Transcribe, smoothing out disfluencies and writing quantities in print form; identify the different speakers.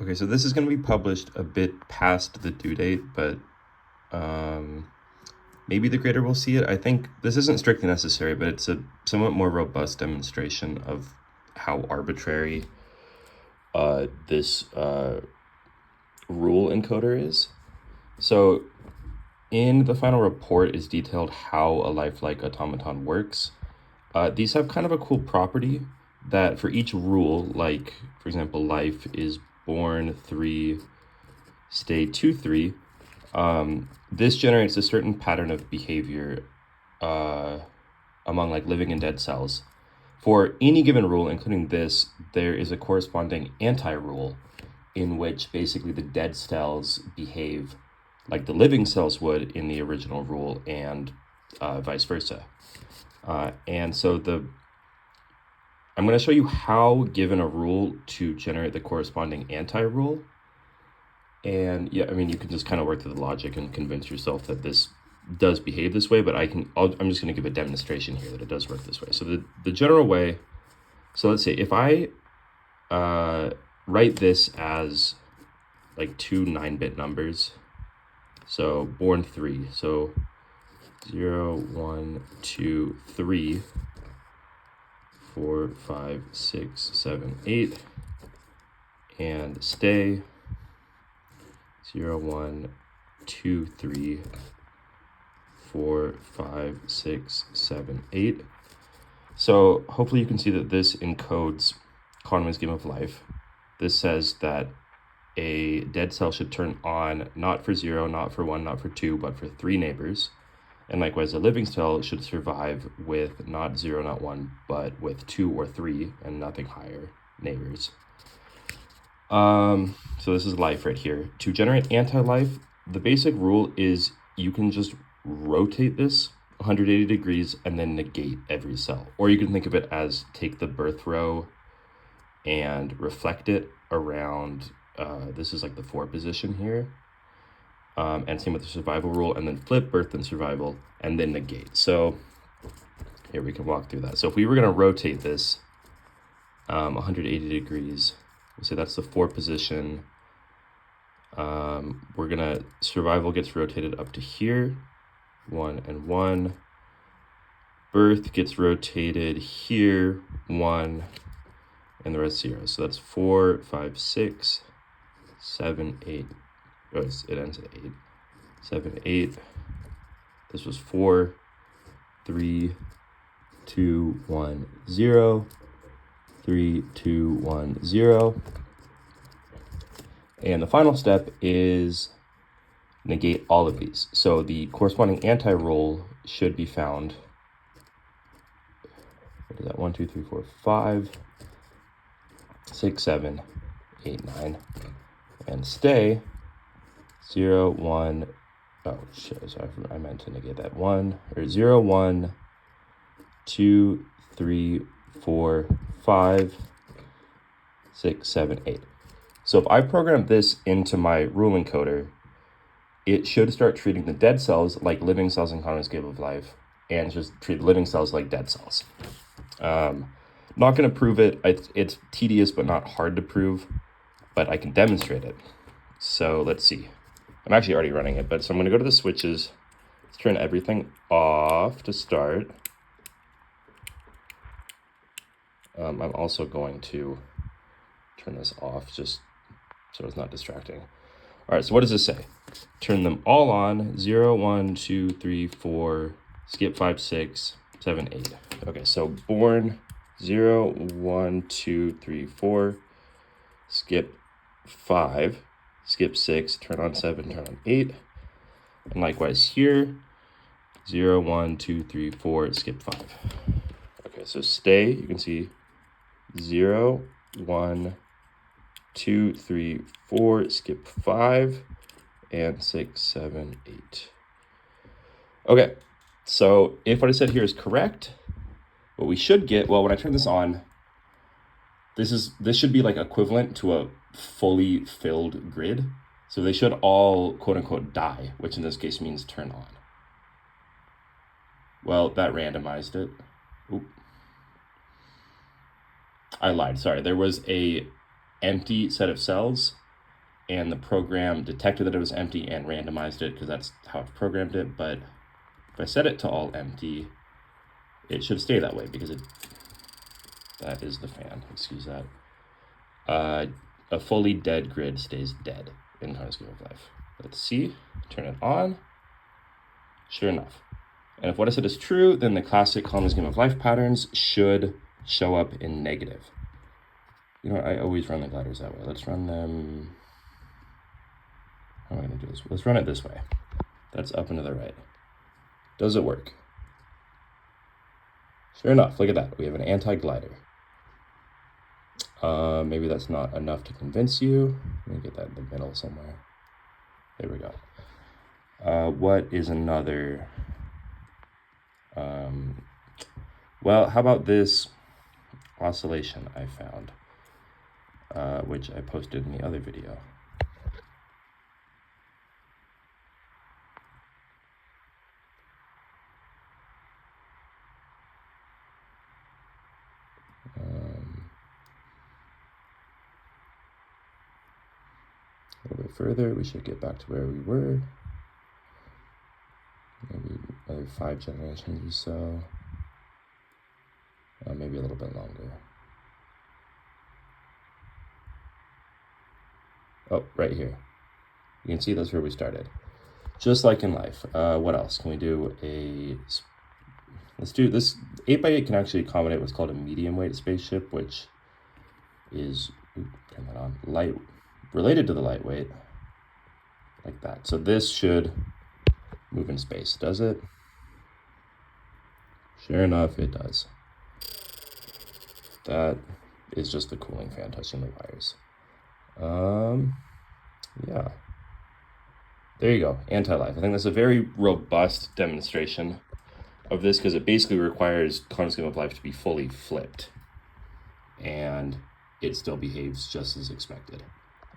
Speaker 1: Okay, so this is going to be published a bit past the due date, but maybe the grader will see it. I think this isn't strictly necessary, but it's a somewhat more robust demonstration of how arbitrary this rule encoder is. So in the final report is detailed how a lifelike automaton works. These have kind of a cool property that for each rule, like for example, life is born 3, stay 2, 3, this generates a certain pattern of behavior among like living and dead cells. For any given rule, including this, there is a corresponding anti-rule in which basically the dead cells behave like the living cells would in the original rule, and vice versa. And so I'm going to show you how, given a rule, to generate the corresponding anti-rule. And yeah, I mean, you can just kind of work through the logic and convince yourself that this does behave this way, but I'm just going to give a demonstration here that it does work this way. So the general way, so let's say if I write this as like two 9-bit numbers, so born 3, so 0, 1, 2, 3, 4, 5, 6, 7, 8, and stay 0, 1, 2, 3, 4, 5, 6, 7, 8. So hopefully you can see that this encodes Conway's game of life. This says that a dead cell should turn on not for 0, not for 1, not for 2, but for 3 neighbors. And likewise, a living cell should survive with not 0, not 1, but with 2 or 3 and nothing higher neighbors. So this is life right here. To generate anti-life, the basic rule is you can just rotate this 180 degrees and then negate every cell. Or you can think of it as take the birth row and reflect it around, this is like the 4 position here. And same with the survival rule, and then flip birth and survival, and then negate. So here we can walk through that. So if we were going to rotate this 180 degrees, we'll say that's the 4 position. We're going to, survival gets rotated up to here, 1 and 1. Birth gets rotated here, 1, and the rest 0. So that's 4, 5, 6, 7, 8. Oh, it ends at 8. 7, 8. This was 4, 3, 2, 1, 0. 3, 2, 1, 0. And the final step is negate all of these. So the corresponding anti-rule should be found. What is that? 1, 2, 3, 4, 5, 6, 7, 8, 9. And stay 0, 1. Oh shit, sorry, I meant to negate that. 1 or 0, 1, 2, 3, 4, 5, 6, 7, 8. So if I program this into my rule encoder, it should start treating the dead cells like living cells in Conway's game of life, and just treat living cells like dead cells. Not going to prove it. It's tedious but not hard to prove, but I can demonstrate it. So let's see. I'm actually already running it, but so I'm going to go to the switches. Let's turn everything off to start. I'm also going to turn this off just so it's not distracting. All right, so what does this say? Turn them all on, 0, 1, 2, 3, 4, skip 5, 6, 7, 8. Okay, so born 0, 1, 2, 3, 4, skip 5, skip 6, turn on 7, turn on 8. And likewise here, 0, 1, 2, 3, 4, skip 5. Okay, so stay, you can see 0, 1, 2, 3, 4, skip 5, and 6, 7, 8. Okay, so if what I said here is correct, what we should get, well, when I turn this on, this should be like equivalent to a fully filled grid. So they should all quote unquote die, which in this case means turn on. Well, that randomized it. Oop. I lied, sorry. There was a empty set of cells and the program detected that it was empty and randomized it because that's how I've programmed it. But if I set it to all empty, it should stay that way because that is the fan, excuse that. A fully dead grid stays dead in Connor's Game of Life. Let's see, turn it on, sure enough. And if what I said is true, then the classic Connor's Game of Life patterns should show up in negative. You know, I always run the gliders that way. Let's run them. How am I going to do this? Let's run it this way. That's up and to the right. Does it work? Sure enough, look at that. We have an anti-glider. Maybe that's not enough to convince you. Let me get that in the middle somewhere. There we go. What is another? Well, how about this oscillation I found, which I posted in the other video. A little bit further, we should get back to where we were. Maybe another 5 generations or so. Maybe a little bit longer. Oh, right here. You can see that's where we started. Just like in life. What else? Can we do let's do this. 8x8 can actually accommodate what's called a medium weight spaceship, which is, turn that on, related to the lightweight, like that. So this should move in space, does it? Sure enough, it does. That is just the cooling fan touching the wires. Yeah. There you go, Antilife. I think that's a very robust demonstration of this because it basically requires Connor's Game of Life to be fully flipped. And it still behaves just as expected.